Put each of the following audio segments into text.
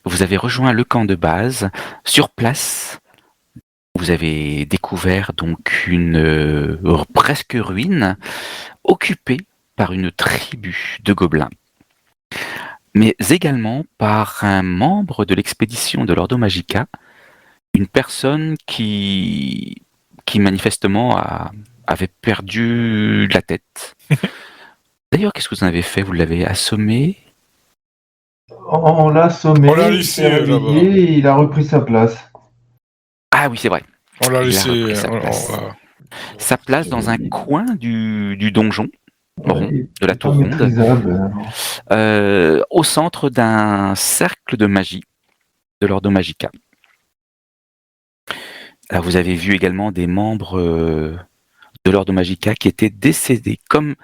vous avez rejoint le camp de base. Sur place, vous avez découvert donc une presque ruine occupée par une tribu de gobelins, mais également par un membre de l'expédition de l'Ordo Magica, une personne qui manifestement avait perdu la tête. D'ailleurs, qu'est-ce que vous en avez fait? Vous l'avez assommé? On l'a assommé, On l'a il laissé s'est réveillé là-bas. et il a repris sa place. Ah oui, c'est vrai. On l'a Il a laissé. repris sa place. Sa place dans un coin du donjon rond, Ouais, de la c'est pas tour ronde, maîtrisable. au centre d'un cercle de magie de l'Ordo Magica. Alors vous avez vu également des membres de l'Ordo Magica qui étaient décédés, comme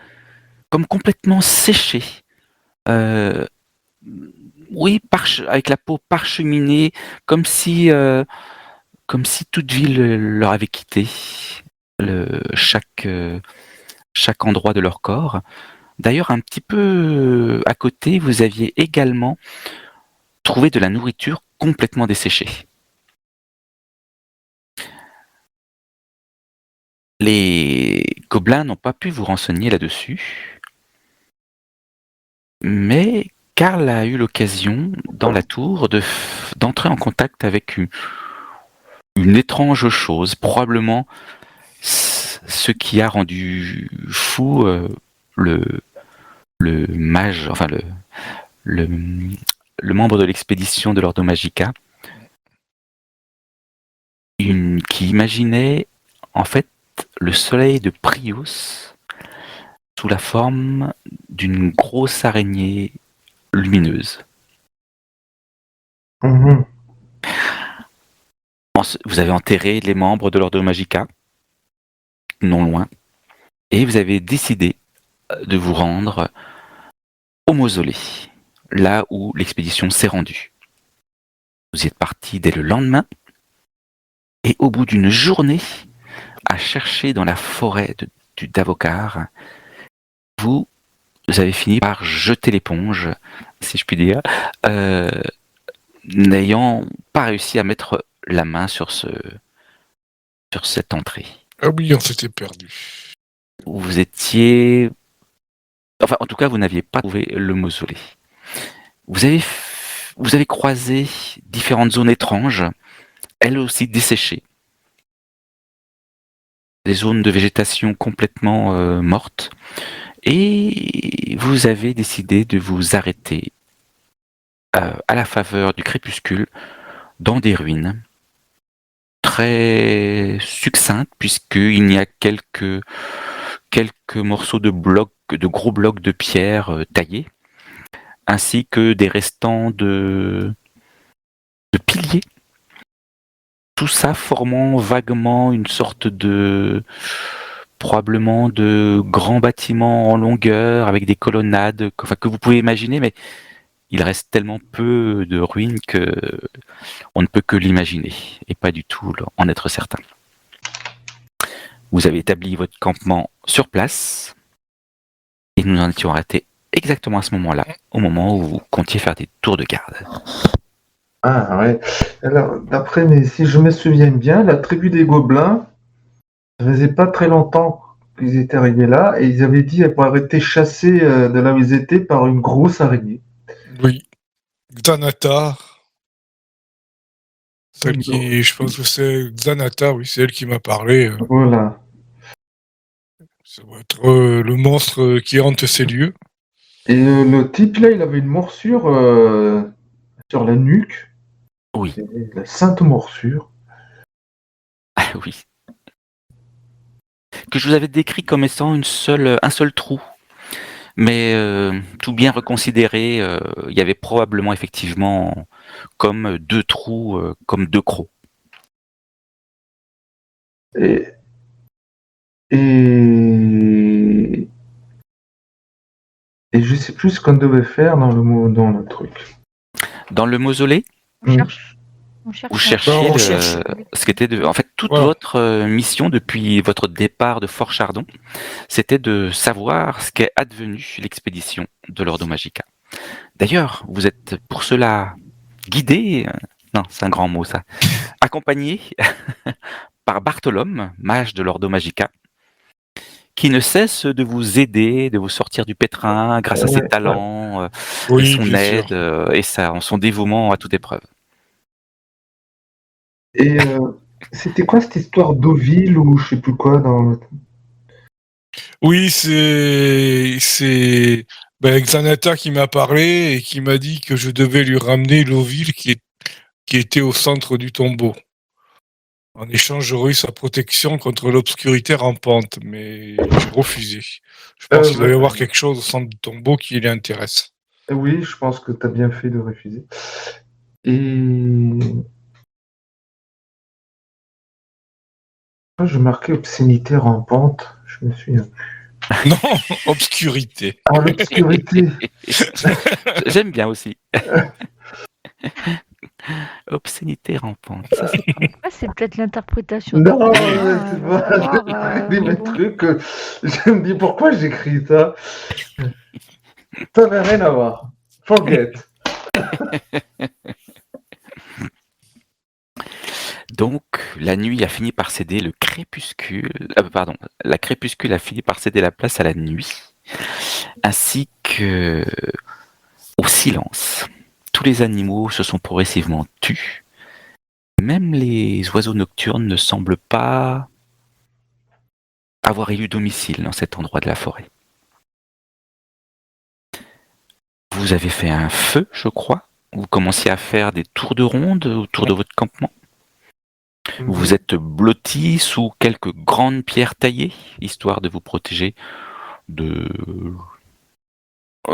complètement séchés. Euh, oui, avec la peau parcheminée, comme si toute vie leur avait quitté chaque endroit de leur corps. D'ailleurs, un petit peu à côté, vous aviez également trouvé de la nourriture complètement desséchée. Les gobelins n'ont pas pu vous renseigner là-dessus, mais Karl a eu l'occasion, dans la tour, d'entrer en contact avec une étrange chose, probablement ce qui a rendu fou le mage, enfin le, le membre de l'expédition de l'Ordo Magica, qui imaginait en fait le soleil de Prius sous la forme d'une grosse araignée lumineuse. Mhm. Vous avez enterré les membres de l'Ordo Magica, non loin, et vous avez décidé de vous rendre au mausolée, là où l'expédition s'est rendue. Vous y êtes parti dès le lendemain, et au bout d'une journée à chercher dans la forêt du Davokar, vous avez fini par jeter l'éponge, si je puis dire, n'ayant pas réussi à mettre la main sur cette entrée. Ah oui, on s'était perdu. Vous étiez... Enfin, en tout cas, vous n'aviez pas trouvé le mausolée. Vous avez croisé différentes zones étranges, elles aussi desséchées. Des zones de végétation complètement mortes. Et vous avez décidé de vous arrêter à la faveur du crépuscule dans des ruines très succinctes, puisqu'il y a quelques morceaux de gros blocs de pierre taillés, ainsi que des restants de piliers. Tout ça formant vaguement une sorte probablement de grands bâtiments en longueur avec des colonnades, que vous pouvez imaginer, mais il reste tellement peu de ruines que on ne peut que l'imaginer et pas du tout en être certain. Vous avez établi votre campement sur place et nous en étions arrêtés exactement à ce moment-là, au moment où vous comptiez faire des tours de garde. Ah ouais. Alors, si je me souviens bien, la tribu des Gobelins, ça faisait pas très longtemps qu'ils étaient arrivés là et ils avaient dit avoir été chassés de là où ils étaient par une grosse araignée. Oui. Xanata. Je pense que c'est Xanata, oui, c'est elle qui m'a parlé. Voilà. Ça doit être le monstre qui hante ces lieux. Et le type là, il avait une morsure sur la nuque. Oui. La sainte morsure. Ah oui. Que je vous avais décrit comme étant un seul trou. Mais tout bien reconsidéré, il y avait probablement effectivement comme deux trous, comme deux crocs. Et, et, et je sais plus ce qu'on devait faire dans le truc. Dans le mausolée, Mm. vous cherchiez on cherche. ce qui était en fait toute Voilà. votre mission depuis votre départ de Fort Chardon, c'était de savoir ce qu'est advenu l'expédition de l'Ordo Magica. D'ailleurs, vous êtes pour cela guidé, non, c'est un grand mot ça, accompagné par Bartholome, mage de l'Ordo Magica, qui ne cesse de vous aider, de vous sortir du pétrin grâce à ses Ouais, ouais. talents et Oui, son bien sûr. aide et son dévouement à toute épreuve. Et c'était quoi cette histoire d'Oville ou je sais plus quoi dans... Oui, c'est Xanata qui m'a parlé et qui m'a dit que je devais lui ramener l'ovile qui était au centre du tombeau. En échange, j'aurais eu sa protection contre l'obscurité rampante, mais j'ai refusé. Je pense qu'il doit y Ouais. avoir quelque chose au centre du tombeau qui l'intéresse. Oui, je pense que tu as bien fait de refuser. Et moi, je marquais obscénité rampante. Je me souviens. Non, obscurité. Ah, l'obscurité. J'aime bien aussi. Obscénité rampante, ça c'est pas mal. Après, c'est peut-être l'interprétation de Non, quelqu'un, c'est va pas. savoir, J'écris mais mes bon. trucs. Je me dis pourquoi j'écris ça. Ça n'a rien à voir. Forget. Donc, la nuit a fini par céder le crépuscule. Pardon, la crépuscule a fini par céder la place à la nuit, ainsi que au silence. Tous les animaux se sont progressivement tus. Même les oiseaux nocturnes ne semblent pas avoir élu domicile dans cet endroit de la forêt. Vous avez fait un feu, je crois. Vous commenciez à faire des tours de ronde autour de votre campement. Vous vous êtes blotti sous quelques grandes pierres taillées, histoire de vous protéger de...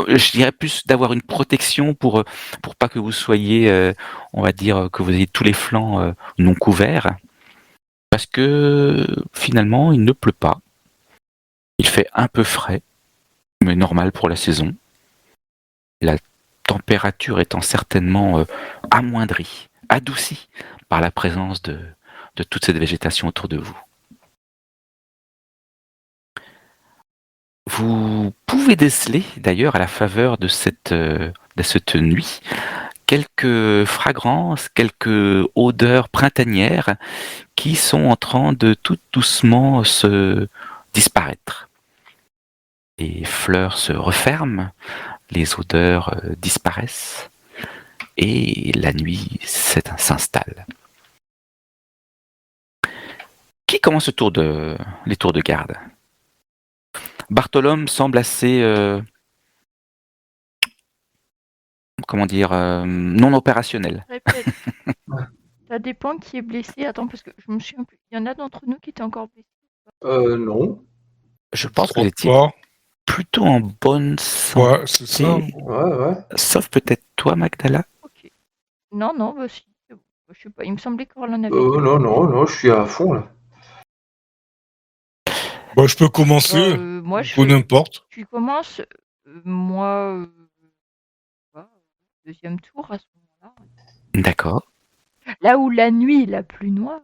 Je dirais plus d'avoir une protection pour pas que vous soyez, on va dire, que vous ayez tous les flancs non couverts. Parce que finalement, il ne pleut pas. Il fait un peu frais, mais normal pour la saison. La température étant certainement amoindrie, adoucie par la présence de toute cette végétation autour de vous. Vous pouvez déceler d'ailleurs à la faveur de cette nuit quelques fragrances, quelques odeurs printanières qui sont en train de tout doucement se disparaître. Les fleurs se referment, les odeurs disparaissent et la nuit s'installe. Qui commence les tours de garde? Bartholome semble assez non opérationnel. Répète. Ça dépend qui est blessé. Attends, parce que je me souviens plus. Il y en a d'entre nous qui étaient encore blessés. Non. Je pense que crois vous étiez pas. plutôt en bonne santé. Ouais, c'est ça. Ouais. Sauf peut-être toi, Magdala. Ok. Non, bah si. Je sais pas. Il me semblait qu'Orlan avait. Non, je suis à fond là. Bah, je peux commencer. Moi, Ou n'importe. tu commences. Moi, voilà, deuxième tour à ce moment-là. D'accord. Là où la nuit est la plus noire.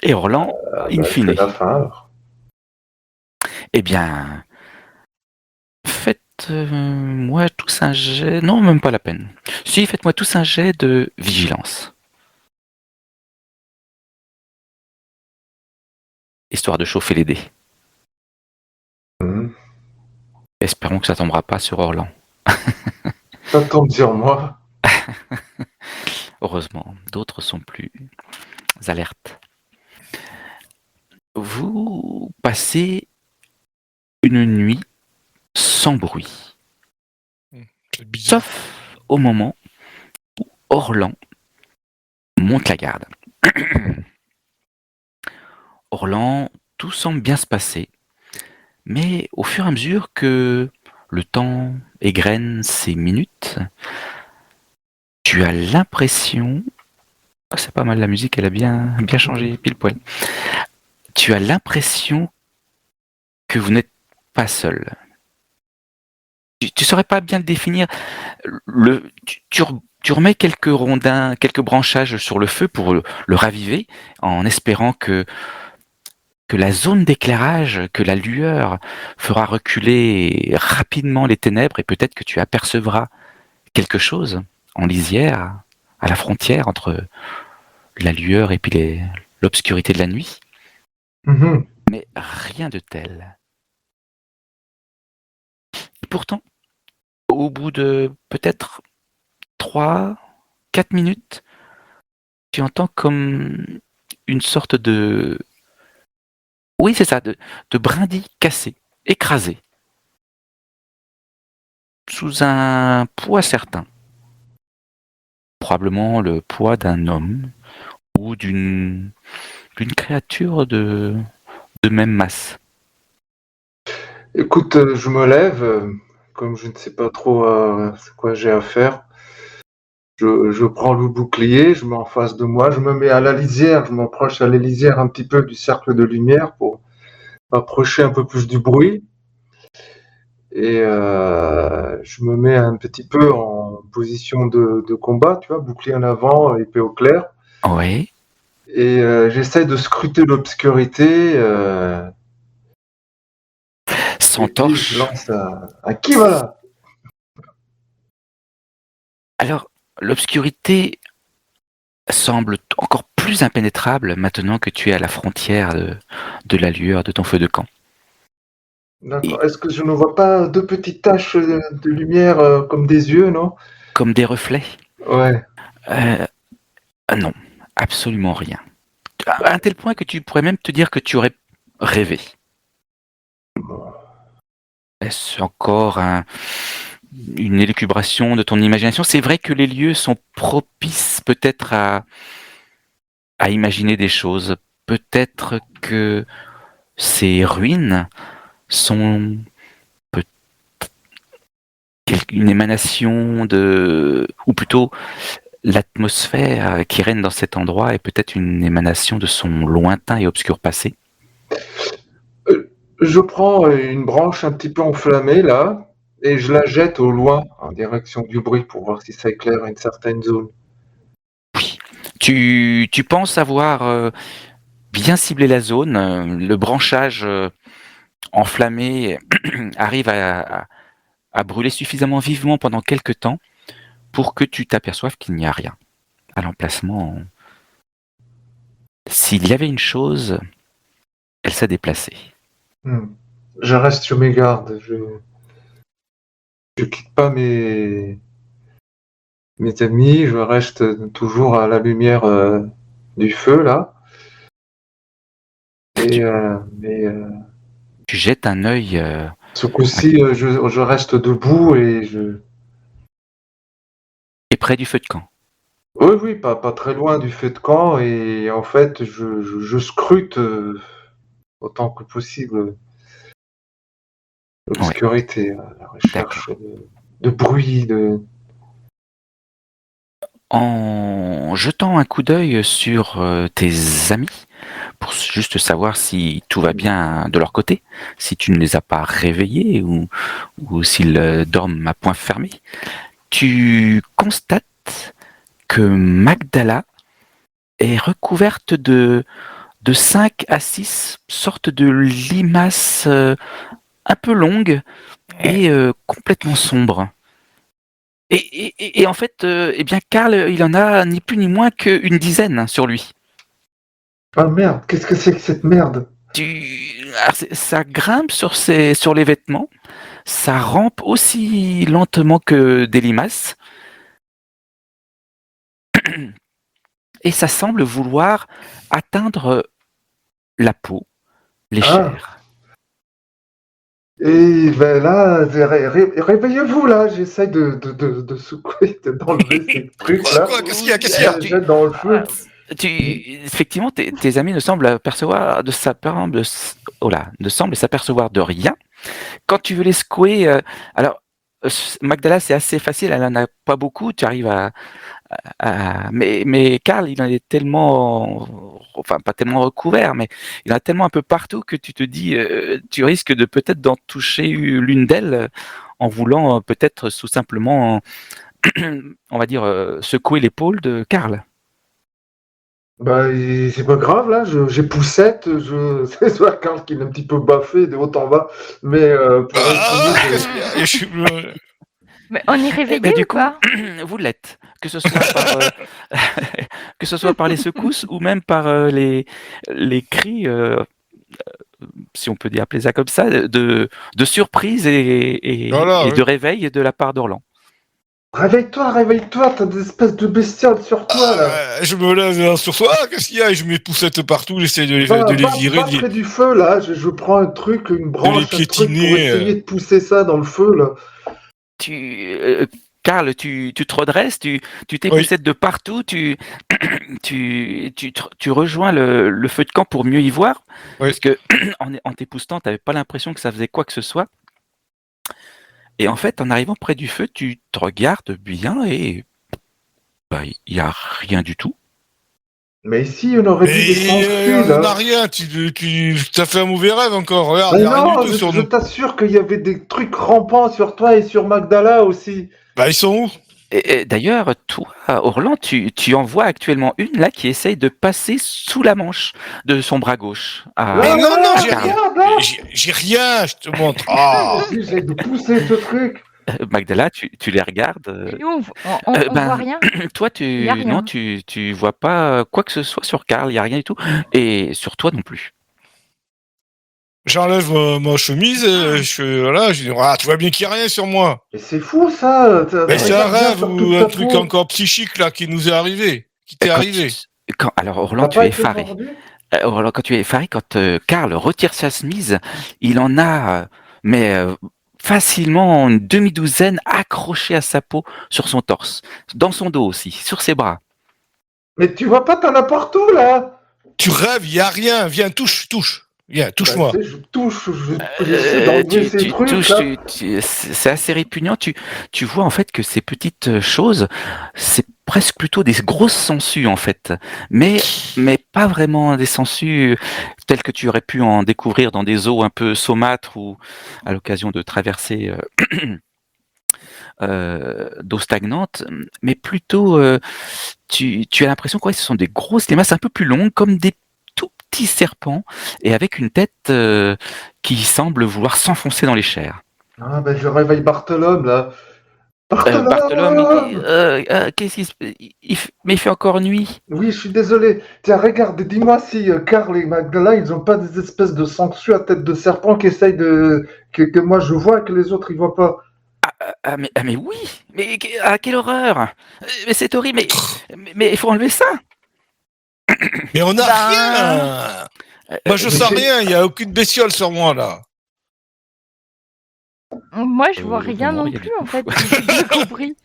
Et Orlan, in fine. la fin alors. Eh bien, faites-moi tous un jet... Non, même pas la peine. Si, faites-moi tous un jet de vigilance. Histoire de chauffer les dés. Espérons que ça tombera pas sur Orlan. Ça tombe sur moi. Heureusement, d'autres sont plus alertes. Vous passez une nuit sans bruit. C'est bizarre. Sauf au moment où Orlan monte la garde. Orlan, tout semble bien se passer, mais au fur et à mesure que le temps égrène ses minutes, tu as l'impression... Oh, c'est pas mal, la musique, elle a bien changé, pile poil. Tu as l'impression que vous n'êtes pas seul. Tu saurais pas bien le définir. Tu remets quelques rondins, quelques branchages sur le feu pour le raviver, en espérant que que la zone d'éclairage, que la lueur fera reculer rapidement les ténèbres et peut-être que tu apercevras quelque chose en lisière, à la frontière entre la lueur et puis l'obscurité de la nuit. Mhm. Mais rien de tel. Et pourtant, au bout de peut-être 3, 4 minutes, tu entends comme une sorte de... Oui, c'est ça, de brindilles cassées, écrasées, sous un poids certain. Probablement le poids d'un homme ou d'une créature de même masse. Écoute, je me lève, comme je ne sais pas trop c'est quoi j'ai à faire. Je prends le bouclier, je mets en face de moi, je me mets à la lisière, je m'approche à la lisière un petit peu du cercle de lumière pour m'approcher un peu plus du bruit. Et je me mets un petit peu en position de combat, tu vois, bouclier en avant, épée au clair. Oui, Et j'essaie de scruter l'obscurité. sans Et puis je torche. lance un qui va là? Alors, l'obscurité semble encore plus impénétrable maintenant que tu es à la frontière de la lueur de ton feu de camp. Et D'accord. Est-ce que je ne vois pas deux petites taches de lumière comme des yeux, non? comme des reflets, Ouais. euh, non, absolument rien. À un tel point que tu pourrais même te dire que tu aurais rêvé. Est-ce encore une élucubration de ton imagination? C'est vrai que les lieux sont propices peut-être à imaginer des choses. Peut-être que ces ruines sont une émanation ou plutôt l'atmosphère qui règne dans cet endroit est peut-être une émanation de son lointain et obscur passé. Je prends une branche un petit peu enflammée là et je la jette au loin en direction du bruit pour voir si ça éclaire une certaine zone. Oui. Tu penses avoir bien ciblé la zone, le branchage enflammé arrive à brûler suffisamment vivement pendant quelques temps pour que tu t'aperçoives qu'il n'y a rien à l'emplacement. S'il y avait une chose, elle s'est déplacée. Hmm. Je reste sur mes gardes. Je quitte pas mes amis. Je reste toujours à la lumière du feu là. Et Tu, mais tu jettes un œil. ce coup-ci, je reste debout et je. Et près du feu de camp. Oui, oui, pas très loin du feu de camp et en fait, je scrute autant que possible Oui, l'obscurité, la d'accord. recherche de bruit, de. En jetant un coup d'œil sur tes amis, pour juste savoir si tout va bien de leur côté, si tu ne les as pas réveillés ou s'ils dorment à point fermé, tu constates que Magdala est recouverte de 5 à 6 sortes de limaces un peu longues et complètement sombres. Et en fait, eh bien, Karl, il en a ni plus ni moins qu'une dizaine sur lui. Ah merde, qu'est-ce que c'est que cette merde? Alors, ça grimpe sur les vêtements, ça rampe aussi lentement que des limaces, et ça semble vouloir atteindre la peau, les Ah, chairs. et ben là, réveillez-vous là, j'essaie de secouer, d'enlever ces trucs là, Quoi? Qu'est-ce qu'il y a? et Qu'est-ce qu'il y je alors a? les jette dans le feu. effectivement, tes amis ne semblent apercevoir ne semblent s'apercevoir de rien. Quand tu veux les secouer, alors Magdala, c'est assez facile, elle en a pas beaucoup, tu arrives mais Karl, il en est tellement, enfin pas tellement recouvert, mais il en a tellement un peu partout que tu te dis, tu risques de peut-être d'en toucher l'une d'elles en voulant peut-être tout simplement, on va dire, secouer l'épaule de Karl. Bah, c'est pas grave, là, j'ai poussette, c'est soit Karl qui est un petit peu baffé de haut en bas, mais pour essayer Ah, de... qu'est-ce qu'il y a Mais on est Eh réveillé ben, du ou coup, pas? vous l'êtes, que ce soit par que ce soit par les secousses ou même par les cris, si on peut dire appeler ça comme ça, de surprise Voilà, et oui. de réveil de la part d'Orlan. Réveille-toi, t'as des espèces de bestioles sur toi, là. Je me lève sur soi, qu'est-ce qu'il y a? Et je mets les poussettes partout, j'essaie Va, de les va, virer, va près du feu, là, je prends un truc, une de les branche, un truc pour piétiner. essayer de pousser ça dans le feu, là. Tu, Karl, tu te redresses, tu Oui, t'époussettes de partout, tu rejoins le feu de camp pour mieux y voir, oui. parce que en t'époussetant, tu n'avais pas l'impression que ça faisait quoi que ce soit. Et en fait, en arrivant près du feu, tu te regardes bien et bah, il n'y a rien du tout. Mais ici, on aurait vu des Mais sangsues, on n'a là. rien, t'as fait un mauvais rêve encore, regarde, Mais y a rien du non, tout sur je nous. t'assure qu'il y avait des trucs rampants sur toi et sur Magdala aussi. Bah, ils sont où? Et d'ailleurs, toi, Orlan, tu en vois actuellement une là qui essaye de passer sous la manche de son bras gauche Mais Là, non, là, non, là, j'ai rien. regarde, là. J'ai rien, je te montre. Mais Ah! j'essaie de pousser ce truc. Magdala, tu les regardes. Et nous, on voit Ben, rien. toi, Il y a non, rien. tu vois pas quoi que ce soit sur Karl, il y a rien du tout, et sur toi non plus. J'enlève ma chemise, voilà, je dis, ah, tu vois bien qu'il n'y a rien sur moi. Mais c'est fou, ça. Mais c'est un Regarde bien rêve sur ou toute un ta truc peau. encore psychique là qui nous est arrivé, qui t'est Quand arrivé. alors Orlan, T'as tu pas es été effaré. mordu? Orlan, quand tu es effaré, quand Karl retire sa chemise, il en a, mais facilement une demi-douzaine accrochées à sa peau sur son torse, dans son dos aussi, sur ses bras. Mais tu vois pas, t'en as partout, là. Tu rêves, il n'y a rien, viens, touche. Viens, Bah, touche-moi. tu sais, je touche, j'essaie d'enlever ces Tu trucs, touches, là. c'est assez répugnant. Tu vois en fait que ces petites choses, c'est presque plutôt des grosses sangsues en fait, mais pas vraiment des sangsues telles que tu aurais pu en découvrir dans des eaux un peu saumâtres ou à l'occasion de traverser d'eau stagnante, mais plutôt tu as l'impression que ouais, ce sont des grosses limaces un peu plus longues, comme des tout petits serpents, et avec une tête qui semble vouloir s'enfoncer dans les chairs. Ah, ben, je réveille Bartolome, là. Bartholome, Bartolome! qu'est-ce qui se... mais il fait encore nuit. Oui, je suis désolé. Tiens, regarde, dis-moi si Karl et Magdala, ils ont pas des espèces de sangsues à tête de serpent qui essayent de... que moi je vois et que les autres ils voient pas. Mais oui, mais quelle horreur. Mais c'est horrible, mais il faut enlever ça. Mais on n'a Ben, rien. Moi, je Mais sens j'ai- rien, il n'y a aucune bestiole sur moi là. moi, je vois rien Non, non rien plus, du en tout. fait, si j'ai bien compris.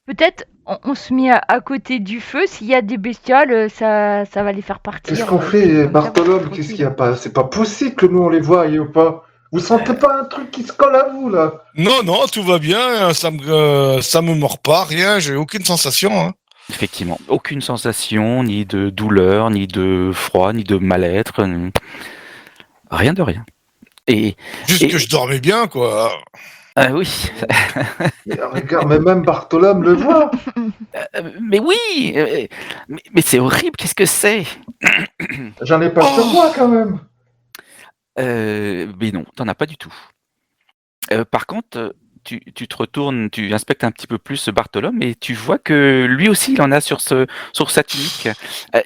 Peut-être on se met à côté du feu. S'il y a des bestioles, ça va les faire Qu'est-ce partir. qu'on C'est fait, comme ça, vous serez Bartolome? Qu'est-ce qu'il y a tranquille. pas? C'est pas possible que nous on les voie ou pas. Vous sentez pas un truc qui se colle à vous là? Non, non, tout va bien, ça me mord pas, rien, j'ai aucune sensation. Hein. Effectivement, aucune sensation, ni de douleur, ni de froid, ni de mal-être, rien de rien. Et, Juste que et je dormais bien, quoi. oui, Mais regarde, mais même Bartolome le voit. mais oui, mais c'est horrible, qu'est-ce que c'est? J'en ai pas sur Oh! moi quand même. Mais non, t'en as pas du tout. Par contre, tu te retournes, tu inspectes un petit peu plus ce Bartholome et tu vois que lui aussi, il en a sur sa tunique.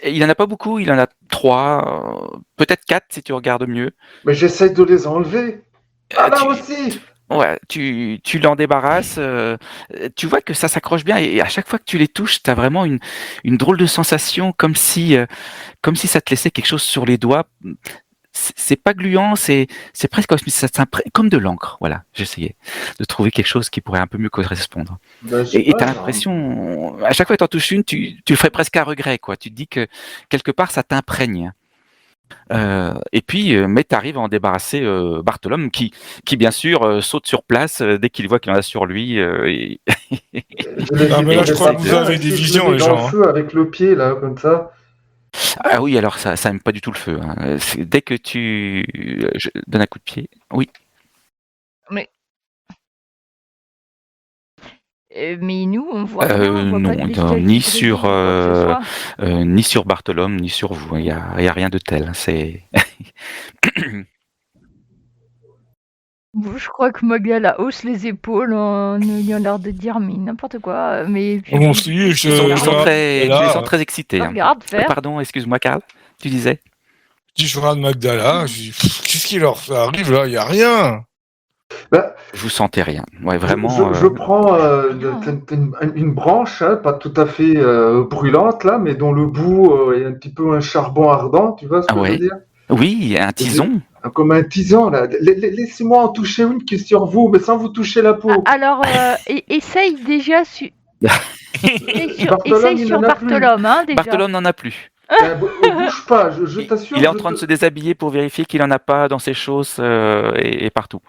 Il en a pas beaucoup, il en a 3, peut-être 4 si tu regardes mieux. Mais j'essaie de les enlever. Ah Euh, là tu, aussi! ouais, tu l'en débarrasses. Tu vois que ça s'accroche bien et à chaque fois que tu les touches, tu as vraiment une drôle de sensation, comme si ça te laissait quelque chose sur les doigts. C'est pas gluant, c'est presque comme si ça s'imprègne, comme de l'encre. Voilà, j'essayais de trouver quelque chose qui pourrait un peu mieux correspondre. Ben, je sais Et pas, t'as genre. l'impression, à chaque fois que t'en touches une, tu le ferais presque à regret, quoi. Tu te dis que quelque part ça t'imprègne. Et puis, mais t'arrives à en débarrasser Bartholome, qui bien sûr saute sur place dès qu'il voit qu'il en a sur lui. Ah, mais Je là, je les crois que pas vous bien, avez et des si je le visions, mets les dans le gens. Hein. feu avec le pied là, comme ça. Ah oui, alors ça aime pas du tout le feu. Hein. Dès que je donne un coup de pied, oui. Mais Mais nous, on voit rien, on voit non, pas de bestiole ni qui sur, grésille ou quoi que ce soit. ni sur Bartholome, ni sur vous. Il y a rien de tel. C'est Bon, je crois que Magala hausse les épaules en ayant l'air de dire mais n'importe quoi. Mais puis Bon, bon, si, tu les sens Magdala, très excités. Hein. regarde faire. Pardon, excuse-moi, Karl. Tu disais? je regarde Magdala, je dis, qu'est-ce qui leur arrive là? Il n'y a rien. Bah, Vous sentez rien. Ouais, vraiment. je prends Non. une branche, hein, pas tout à fait brûlante là, mais dont le bout est un petit peu un charbon ardent, tu vois ce que je veux dire? Oui, un tison. Comme un tison là. Laissez-moi en toucher une qui est sur vous, mais sans vous toucher la peau. Alors, essaye déjà Bartholome, essaye il sur en a plus. Bartholome, hein, déjà. Bartholome n'en a plus. Bouge pas, je t'assure. Il est en train de se déshabiller pour vérifier qu'il en a pas dans ses chausses et partout.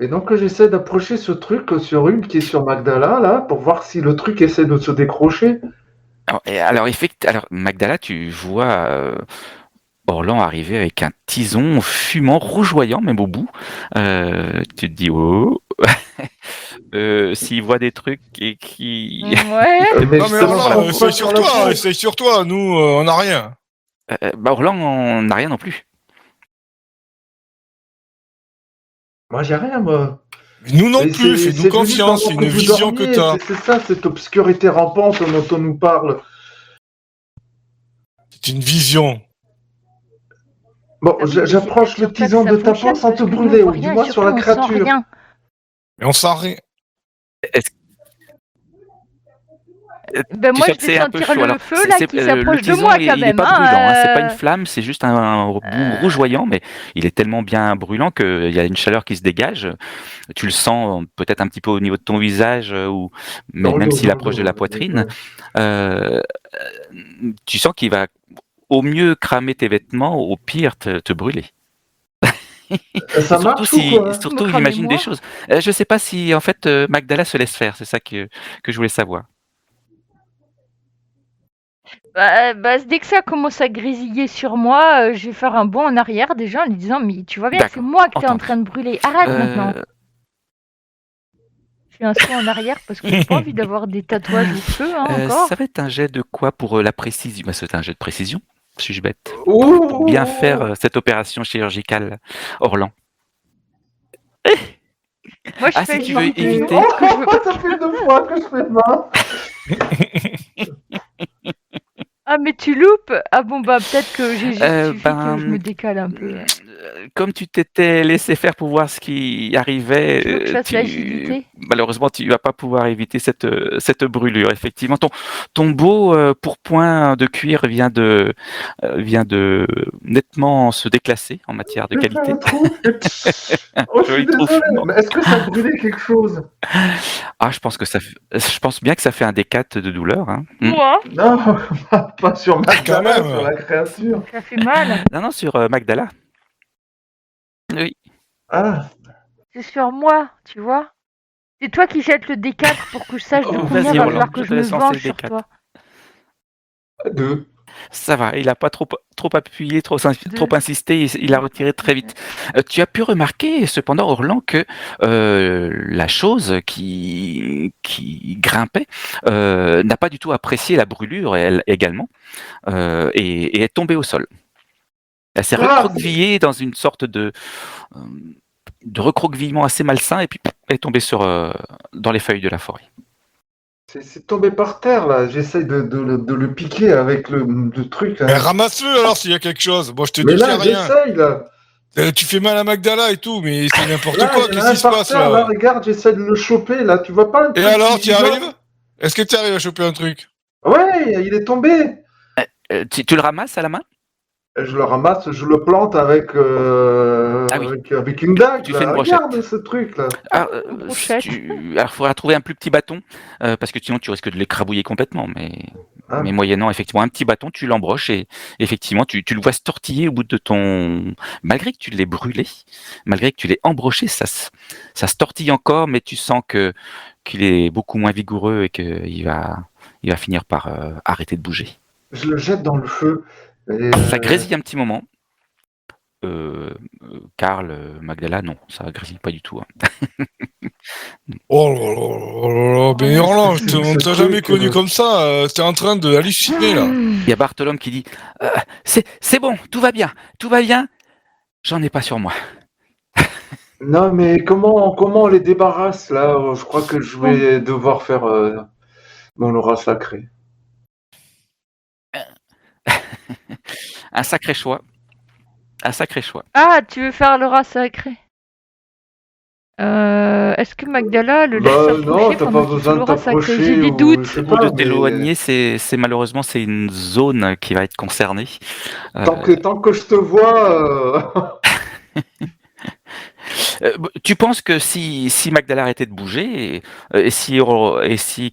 Et donc j'essaie d'approcher ce truc sur une qui est sur Magdala là, pour voir si le truc essaie de se décrocher. Alors, Magdala, tu vois Orlan arriver avec un tison fumant, rougeoyant même au bout. Tu te dis oh. S'il voit des trucs et qui. Ouais. Mais Non, mais justement, Orlan, ça me essaye sur toi. Nous, on n'a rien. Orlan on n'a rien non plus. Moi j'ai rien moi. Nous non Mais plus, c'est fais-nous venu confiance, c'est pendant une que vous vision que dormiez, t'as. c'est ça, cette obscurité rampante dont on nous parle. C'est une vision. Bon, Ah oui, mais j'approche c'est le peut-être comme ça tison que de ça ta fonctionne, peau sans parce te que nous, brûler, on voit ou rien, dis-moi et sur surtout, la on sent créature. rien. Mais on sent rien. Ben Tu moi, sens je que vais c'est un peu sentir chaud. le Alors, feu là qui le s'approche de tison, moi il quand est même. pas Hein, brûlant. Hein, c'est pas une flamme, c'est juste un bout rougeoyant, mais il est tellement bien brûlant qu'il y a une chaleur qui se dégage. Tu le sens peut-être un petit peu au niveau de ton visage, ou mais Dans le même dos, s'il dans le approche de dos, la poitrine, tu sens qu'il va au mieux cramer tes vêtements, au pire te brûler. Ça marche ou quoi? Surtout, Me il imagine des cramez-moi. choses. Je sais pas si en fait Magdala se laisse faire. C'est ça que je voulais savoir. Dès que ça commence à grésiller sur moi, je vais faire un bond en arrière déjà en lui disant mais tu vois bien, c'est D'accord, moi que t'es en entendu. train de brûler. Arrête maintenant. Je fais un saut en arrière parce que j'ai pas envie d'avoir des tatouages au feu encore. Ça va être un jet de quoi pour la précision? Bah, c'est un jet de précision. Suis-je bête? Ouh, Pour bien faire cette opération chirurgicale, Orlan. Moi, je Ah, fais si tu genre veux que éviter. non, que je veux pas. ça fait 2 fois que je fais mal. Ah, mais tu loupes? Ah bon, bah peut-être que j'ai juste suffi que je me Ben, décale un peu. comme tu t'étais laissé faire pour voir ce qui arrivait, Tu veux que je fasse l'agilité? malheureusement, tu vas pas pouvoir éviter cette brûlure. Effectivement, ton beau pourpoint de cuir vient de nettement se déclasser en matière de Je fais qualité. un trou. Oh, je suis Joli trou désolé, fumant. mais est-ce que ça brûlait quelque chose? Ah, je pense bien que ça fait un D4 de douleur. Hein. Moi, Non, pas sur Quand Magdala, même. sur la créature. ça fait mal. Non, sur Magdala. Oui. Ah, C'est sur moi, tu vois. C'est toi qui jettes le D4 pour que je sache de Oh, combien vas-y, va Roland, falloir que je je te me laisse lancer venge le sur D4. toi. 2. Ça va, il n'a pas trop appuyé, trop insisté, il a retiré très vite. Tu as pu remarquer cependant, Orlan, que la chose qui grimpait n'a pas du tout apprécié la brûlure, elle également, et est tombée au sol. Elle s'est recroquevillée dans une sorte de recroquevillement assez malsain, et puis elle est tombée dans les feuilles de la forêt. C'est tombé par terre là. J'essaye de le piquer avec le truc. Là. Mais ramasse-le alors s'il y a quelque chose. Bon, je te dis Mais qu'il n'y là, a rien. j'essaye là. Tu fais mal à Magdala et tout, mais c'est n'importe Là, quoi. il y en Qu'est-ce a qui un se par passe terre, là, là? regarde, j'essaie de le choper là. Tu vois pas un Et truc alors, qui tu gigote? arrives? Est-ce que tu arrives à choper un truc? Ouais, il est tombé. Tu le ramasses à la main? Je le ramasse, je le plante avec, Ah oui. avec une dague. Tu là. fais une brochette. Regarde ce truc là. Alors, Brochette. il faudra trouver un plus petit bâton, parce que sinon tu risques de l'écrabouiller complètement. Ah. Mais moyennant effectivement un petit bâton, tu l'embroches et effectivement tu le vois se tortiller au bout de ton. Malgré que tu l'aies brûlé, malgré que tu l'aies embroché, ça se tortille encore, mais tu sens qu'il est beaucoup moins vigoureux et qu'il va finir par arrêter de bouger. Je le jette dans le feu. Et, Ça grésille un petit moment. Karl, Magdala, non, ça grésille pas du tout. Hein. Oh là là là là, mais Orlan, on t'a jamais connu comme ça, t'es en train de halluciner là. Il y a Bartholome qui dit c'est bon, tout va bien, j'en ai pas sur moi. Non, mais comment on les débarrasse là? Je crois que je vais devoir faire mon aura sacré. Un sacré choix. Ah, tu veux faire le rat sacré? Est-ce que Magdala le laisse s'approcher non, t'as pendant pas qu'il besoin fait de le rat sacré? t'approcher J'ai des ou doutes. je sais Ou pas, de mais t'éloigner, c'est malheureusement c'est une zone qui va être concernée. tant que je te vois, Tu penses que si Magdala arrêtait de bouger et si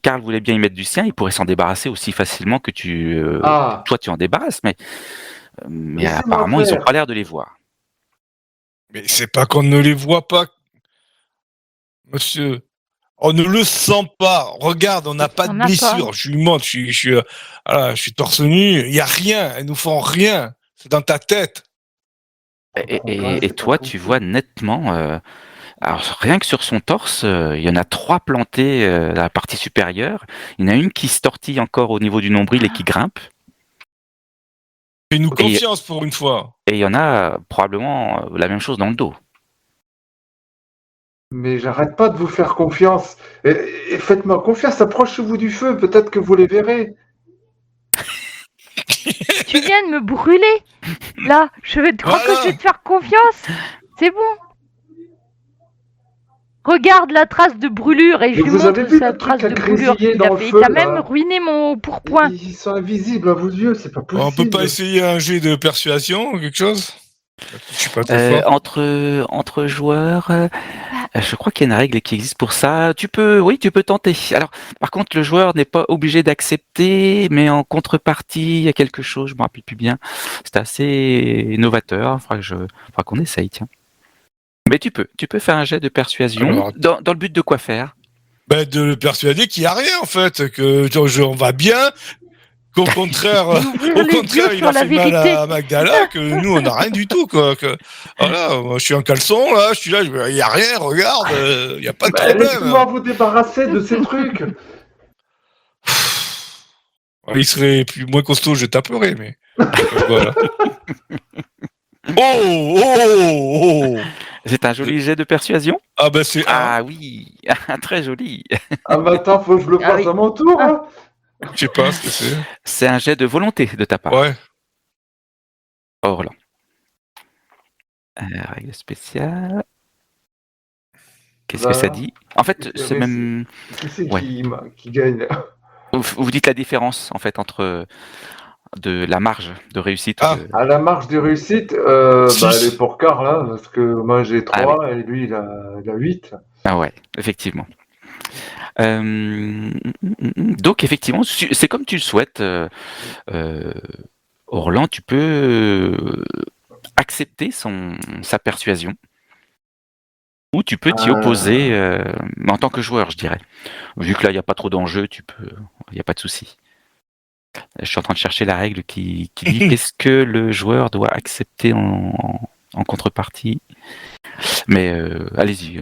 Karl voulait bien y mettre du sien, il pourrait s'en débarrasser aussi facilement que toi tu en débarrasses, mais laissez-moi apparemment ils ont faire. pas l'air de les voir. Mais c'est pas qu'on ne les voit pas, monsieur. On ne le sent pas. Regarde, on n'a pas de On n'a pas. blessure. Je lui montre, voilà, je suis torse nu. Il y a rien. Elles nous font rien. C'est dans ta tête. Et toi, tu vois nettement. Alors rien que sur son torse, il y en a 3 plantées dans la partie supérieure. Il y en a une qui se tortille encore au niveau du nombril et qui grimpe. Fais-nous confiance pour une fois. Et il y en a probablement la même chose dans le dos. Mais j'arrête pas de vous faire confiance. Et faites-moi confiance, approchez-vous du feu, peut-être que vous les verrez. Tu viens de me brûler. Là, je crois que je vais te faire confiance. C'est bon. Regarde la trace de brûlure et je Mais lui vous montre avez vu sa le truc trace à de brûlure grésiller qu'il dans a le fait. feu, T'as même là ruiné mon pourpoint. Ils sont invisibles à vos yeux, c'est pas possible. On peut pas essayer un jet de persuasion ou quelque chose? Je suis pas trop fort. Entre joueurs, je crois qu'il y a une règle qui existe pour ça. Tu peux tenter. Alors, par contre, le joueur n'est pas obligé d'accepter, mais en contrepartie, il y a quelque chose, je me rappelle plus bien. C'est assez novateur. Faudra qu'on essaye, tiens. Mais tu peux faire un jet de persuasion. Alors, dans le but de quoi faire? Ben, de le persuader qu'il y a rien en fait, que on va bien, qu'au contraire, il a fait mal à Magdala, que nous on n'a rien du tout quoi. Que, voilà, moi, je suis en caleçon là, je suis là, il y a rien, regarde, il y a pas de problème. Laissez-moi vous débarrasser de ces trucs. Il serait moins costaud, je taperais, mais voilà. Oh. C'est un joli jet de persuasion. Ah ben c'est oui, très joli. Ah bah attends, faut que je le fasse à mon tour. Hein. Je sais pas ce que c'est. C'est un jet de volonté de ta part. Ouais. Orlan. Règle spéciale. Qu'est-ce que ça dit? En fait, c'est même. Qui c'est qui gagne? Vous dites la différence en fait entre de la marge de réussite. À la marge de réussite, elle est pour Karl, là, parce que moi j'ai 3 et lui il a 8. Ah ouais, effectivement. Donc effectivement, c'est comme tu le souhaites. Orlan, tu peux accepter sa persuasion. Ou tu peux t'y opposer en tant que joueur, je dirais. Vu que là, il n'y a pas trop d'enjeux, il n'y a pas de souci. Je suis en train de chercher la règle qui dit qu'est-ce que le joueur doit accepter en contrepartie. Mais allez-y,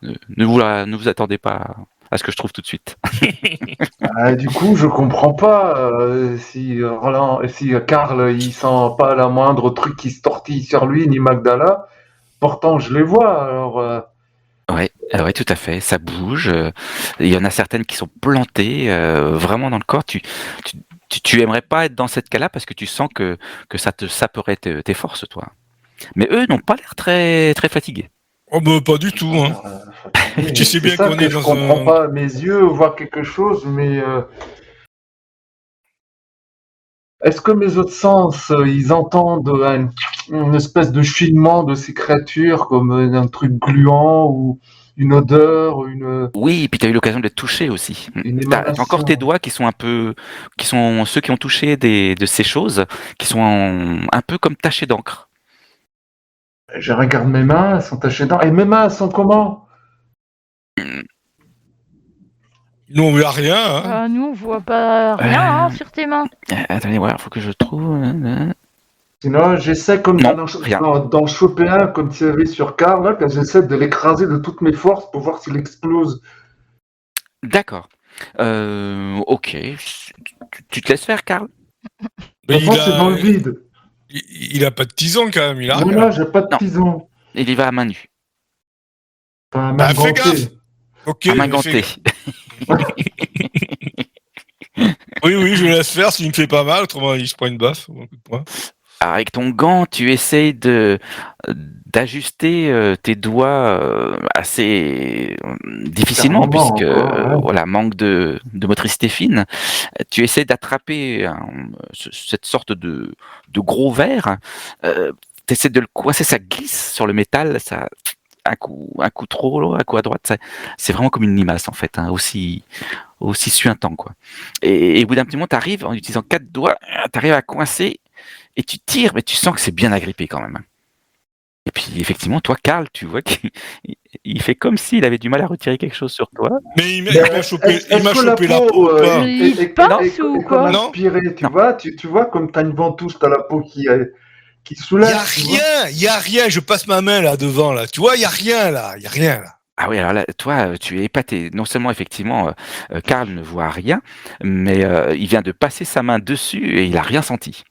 ne vous attendez pas à ce que je trouve tout de suite. Du coup, je comprends pas si Karl il sent pas la moindre truc qui se tortille sur lui, ni Magdala. Pourtant, je les vois. Alors. Ouais, tout à fait. Ça bouge. Il y en a certaines qui sont plantées vraiment dans le corps. Tu aimerais pas être dans cette cas-là parce que tu sens que ça te saperait tes forces, toi. Mais eux n'ont pas l'air très très fatigués. Oh bah pas du tout. Hein. Tu sais bien qu'on est dans je comprends pas. Mes yeux voient quelque chose, mais est-ce que mes autres sens, ils entendent une espèce de cheminement de ces créatures, comme un truc gluant ou une odeur, Oui, et puis tu as eu l'occasion d'être touché aussi. T'as encore tes doigts qui sont ceux qui ont touché de ces choses, qui sont un peu comme tachés d'encre. Je regarde mes mains, elles sont tachées d'encre. Et mes mains, elles sont comment? Nous, on voit rien. Hein. Nous, on voit pas rien sur tes mains. Attendez, il faut que je trouve. Sinon, j'essaie comme Non, d'en rien. d'en choper un comme tu avais sur Karl, là, quand j'essaie de l'écraser de toutes mes forces pour voir s'il explose. D'accord. Ok. Tu te laisses faire, Karl? De Mais toute façon, c'est dans le vide. il a pas de tison quand même, il a Non, rien. non, j'ai pas de Non. tison. Il y va à main nue. Enfin, Bah, même fais ganté. gaffe. Ok, À main mais fais gantée. gaffe. Oui, je le laisse faire s'il me fait pas mal, autrement il se prend une baffe. Ou un coup de poing. Alors, avec ton gant, tu essayes d'ajuster tes doigts assez difficilement, Clairement, puisque encore, ouais. voilà, manque de motricité fine. Tu essaies d'attraper cette sorte de gros verre. Tu essaies de le coincer, ça glisse sur le métal, ça. Un coup trop, un coup à droite, c'est vraiment comme une limace en fait, hein, aussi suintant quoi. Et au bout d'un petit moment, tu arrives en utilisant 4 doigts, tu arrives à coincer et tu tires, mais tu sens que c'est bien agrippé quand même. Et puis effectivement, toi, Karl, tu vois qu'il il fait comme s'il avait du mal à retirer quelque chose sur toi. Mais il Mais m'a chopé, est-ce que la la peau peau ou pas? Il pince ou est comme quoi? Non, aspirée, tu Non. vois? Tu vois, comme t'as une ventouse, t'as la peau qui soulage, tu vois? il y a rien, je passe ma main là devant là. Tu vois, il y a rien là. Ah oui, alors là, toi, tu es épaté. Non seulement effectivement, Karl ne voit rien, mais il vient de passer sa main dessus et il a rien senti.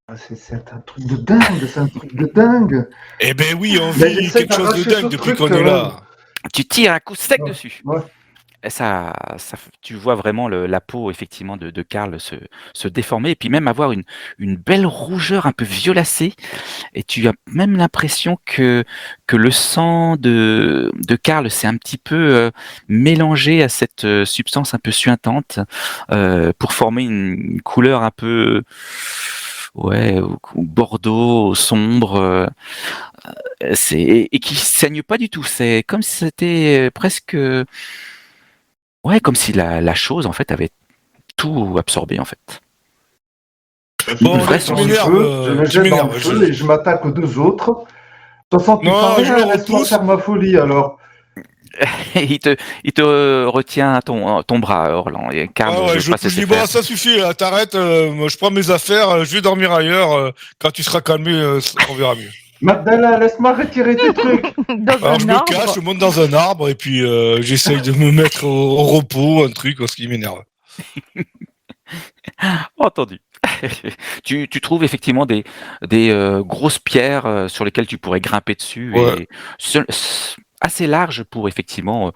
Ah, c'est un truc de dingue, c'est un truc de dingue. Eh ben oui, on Mais vit j'essaie quelque chose de d'arracher ce dingue depuis truc. qu'on est là. Tu tires un coup sec Ouais, dessus. ouais. Et tu vois vraiment la peau effectivement de Karl se déformer et puis même avoir une belle rougeur un peu violacée. Et tu as même l'impression que le sang de Karl s'est un petit peu mélangé à cette substance un peu suintante pour former une couleur un peu ouais bordeaux sombre et qui saigne pas du tout. C'est comme si c'était presque ouais comme si la chose en fait avait tout absorbé en fait. Une Bon, vraie Je me jette dans le feu, je me tu jette dans le m'énerves. feu et je m'attaque aux deux autres. De toute façon, tu sens Non, je le rien, laisse-moi repousse. faire ma folie alors. Il te retient ton bras, Orlan. Et Karl Ouais, veut je le pas se pousse. Je laisser dis, bon, faire. ça suffit, là, t'arrêtes, moi, je prends mes affaires, je vais dormir ailleurs. Quand tu seras calmé, on verra mieux. Magdala, laisse-moi retirer tes trucs. Dans Alors, je un me cache, je arbre. monte dans un arbre et puis j'essaye de me mettre au repos, un truc, parce qu'il m'énerve. Entendu. Tu trouves effectivement des grosses pierres sur lesquelles tu pourrais grimper dessus Ouais. et assez larges pour effectivement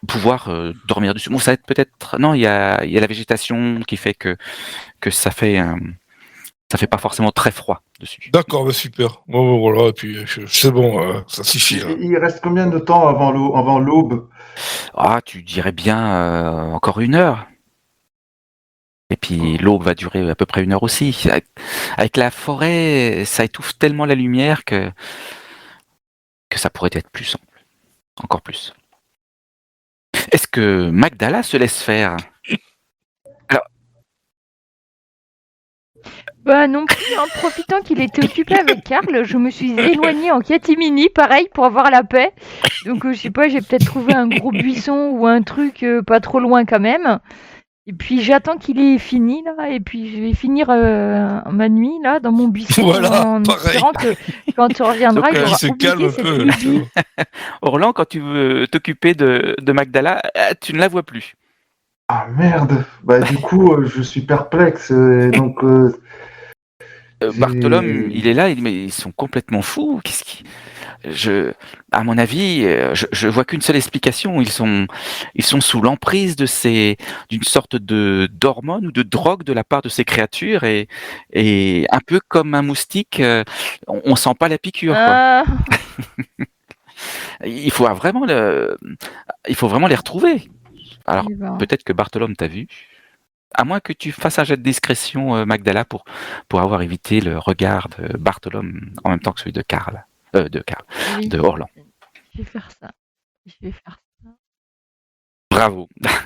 pouvoir dormir dessus. Bon, ça va être peut-être. Non, il y a la végétation qui fait que ça fait pas forcément très froid dessus. D'accord, bah, super. Bon, voilà, et puis c'est bon, ça suffit, là. Il reste combien de temps avant l'aube? Ah, tu dirais bien encore 1 heure. Et puis l'aube va durer à peu près 1 heure aussi. Avec la forêt, ça étouffe tellement la lumière que ça pourrait être plus ample, encore plus. Est-ce que Magdala se laisse faire? Alors, Bah non plus, en profitant qu'il était occupé avec Karl, je me suis éloignée en catimini, pareil, pour avoir la paix. Donc je sais pas, j'ai peut-être trouvé un gros buisson ou un truc pas trop loin quand même. Et puis j'attends qu'il ait fini là, et puis je vais finir ma nuit là dans mon buisson Voilà, en pareil. espérant que quand tu reviendras, Donc, il Qu'il aura se calme oublié un cette peu. lubie. Orlan, quand tu veux t'occuper de Magdala, tu ne la vois plus. Ah merde. Bah du coup, je suis perplexe. Donc, Bartholome, j'ai- il est là, il dit, mais ils sont complètement fous. À mon avis, je vois qu'une seule explication. Ils sont sous l'emprise d'une sorte d'hormone ou de drogue de la part de ces créatures et un peu comme un moustique, on sent pas la piqûre, quoi. Ah, Il faut vraiment il faut vraiment les retrouver. Alors, eh ben, peut-être que Bartholome t'a vu. À moins que tu fasses un jet de discrétion, Magdala, pour avoir évité le regard de Bartholome en même temps que celui de Karl. oui, De Orlan. je vais faire ça. Je vais faire ça. Bravo. Ah,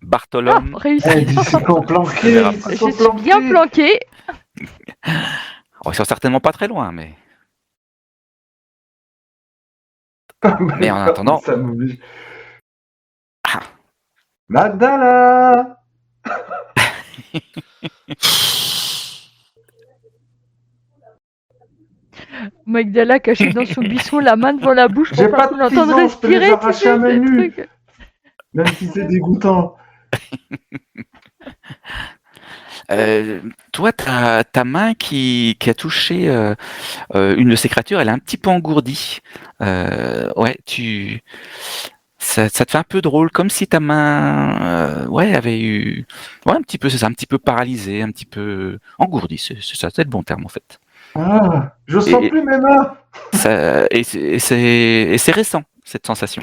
Bartholome, réussi. Ils se sont planqués, ils se Je sont suis bien planqués. planquée. ils sont certainement pas très loin, mais en attendant, Ça m'oblige. ah, Magdala! Magdala cachée dans son buisson, la main devant la bouche pour J'ai pas pas qu'on de l'entende prison, je peux les respirer, tu arracher sais, à main ces nue, trucs. même si c'est dégoûtant. Toi, ta main qui a touché une de ces créatures, elle est un petit peu engourdie. Ouais, ça te fait un peu drôle, comme si ta main, ouais, avait eu, ouais, un petit peu, c'est ça, un petit peu paralysée, un petit peu engourdie. C'est ça, c'est le bon terme en fait. Ah, je sens Et plus mes mains. c'est récent cette sensation.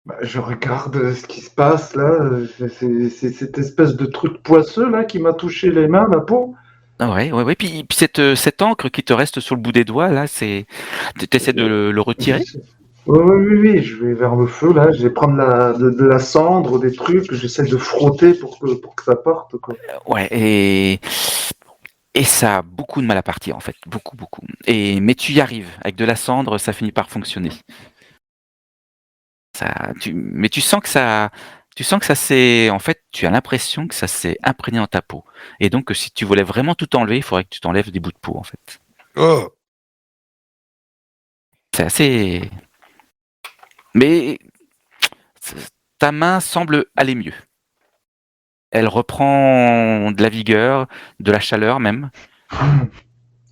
Bah, je regarde ce qui se passe là. C'est cette espèce de truc poisseux là qui m'a touché les mains, la peau. Ouais, ouais, ouais. Puis cette encre qui te reste sur le bout des doigts là, t'essaies de le retirer. Oui, oui, oui, oui, je vais vers le feu là. Je vais prendre de la cendre, des trucs. J'essaie de frotter pour que ça parte, quoi. Ouais, et ça a beaucoup de mal à partir en fait, beaucoup, beaucoup. Mais tu y arrives. Avec de la cendre, ça finit par fonctionner. Mais tu sens que ça s'est, en fait, tu as l'impression que ça s'est imprégné dans ta peau. Et donc, si tu voulais vraiment tout enlever, il faudrait que tu t'enlèves des bouts de peau, en fait. Oh, C'est assez, mais ta main semble aller mieux. Elle reprend de la vigueur, de la chaleur même,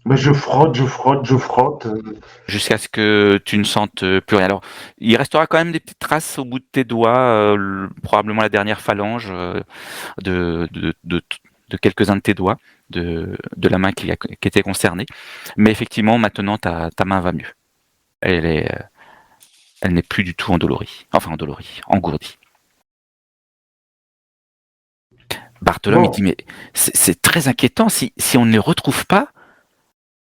Mais je frotte, je frotte, je frotte. jusqu'à ce que tu ne sentes plus rien. Alors, il restera quand même des petites traces au bout de tes doigts, probablement la dernière phalange de, de, de, de quelques-uns de tes doigts, de la main qui était concernée. Mais effectivement, maintenant, ta main va mieux. Elle n'est plus du tout endolorie. Enfin, endolorie, engourdie. Bartholome, il dit, Bon, mais c'est très inquiétant. Si on ne les retrouve pas,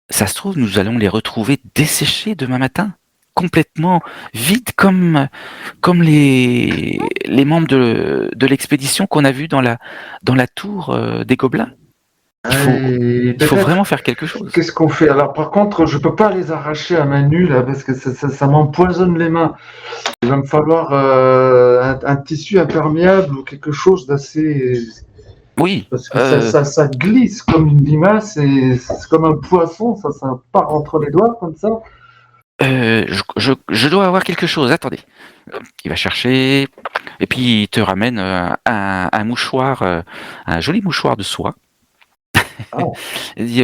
ça se trouve, nous allons les retrouver desséchés demain matin, complètement vides, comme les membres de l'expédition qu'on a vus dans la tour des Gobelins. Il faut, et il faut vraiment peut-être, faire quelque chose. qu'est-ce qu'on fait? Alors, par contre, je peux pas les arracher à main nue là parce que ça m'empoisonne les mains. Il va me falloir un tissu imperméable ou quelque chose d'assez. Oui, Parce que ça glisse comme une limace et c'est comme un poisson, ça part entre les doigts comme ça. je dois avoir quelque chose. Attendez. Il va chercher, et puis il te ramène un mouchoir, un joli mouchoir de soie. Ah. Il dit,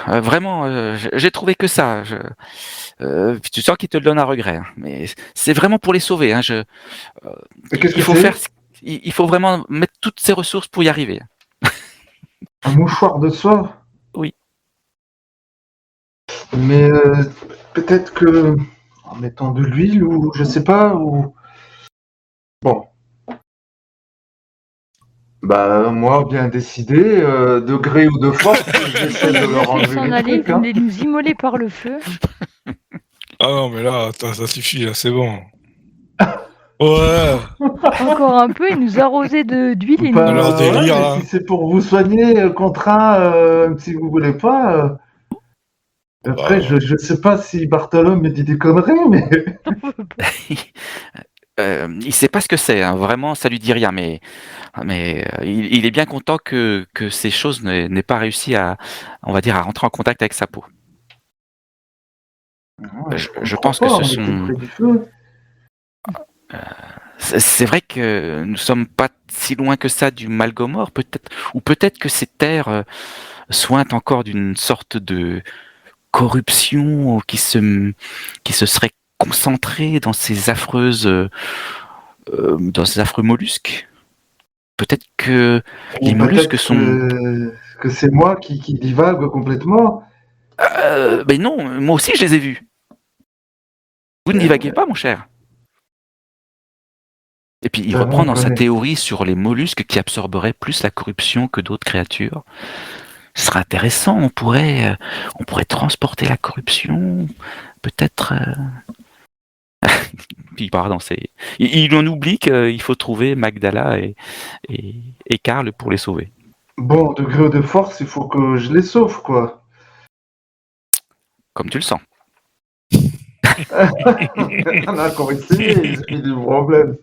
vraiment, j'ai trouvé que ça. Puis tu sens qu'il te le donne à regret, hein. Mais c'est vraiment pour les sauver, hein. Et qu'est-ce Il que faut c'est? il faut vraiment mettre toutes ses ressources pour y arriver. Un mouchoir de soie? Oui. Mais peut-être que en mettant de l'huile ou je sais pas ou bon. Bah moi bien décidé, de gré ou de force, j'essaie de Il vient leur de enlever s'en les aller, trucs, il hein. venait de nous immoler par le feu. ah non, mais là, attends, ça suffit, là, c'est bon. Ouais, Encore un peu, il nous arrosait d'huile et dans leur nous... Bah ouais, délire, mais là. si c'est pour vous soigner contre un, même si vous voulez pas. Après, Bah, je sais pas si Bartholome me dit des conneries, mais Il sait pas ce que c'est, hein. Vraiment, ça lui dit rien, mais il est bien content que ces choses n'aient pas réussi on va dire, à rentrer en contact avec sa peau. ouais, je Je comprends pense que pas. ce On était sont. près du feu. C'est vrai que nous sommes pas si loin que ça du Malgomor, peut-être, ou peut-être que ces terres sointent encore d'une sorte de corruption qui se serait concentrée dans ces affreux mollusques. Peut-être que Ou les mollusques peut-être sont. que c'est moi qui divague complètement. Ben non, moi aussi je les ai vus. Vous ne divaguez pas, mon cher. Et puis il Ça va, reprend dans sa ouais. théorie sur les mollusques qui absorberaient plus la corruption que d'autres créatures. Ce serait intéressant, on pourrait transporter la corruption, peut-être. Puis il part dans ses. Il en oublie qu'il faut trouver Magdala et Karl pour les sauver. Bon, de gré ou de force, il faut que je les sauve, quoi. Comme tu le sens. On a encore essayé, j'ai du problème.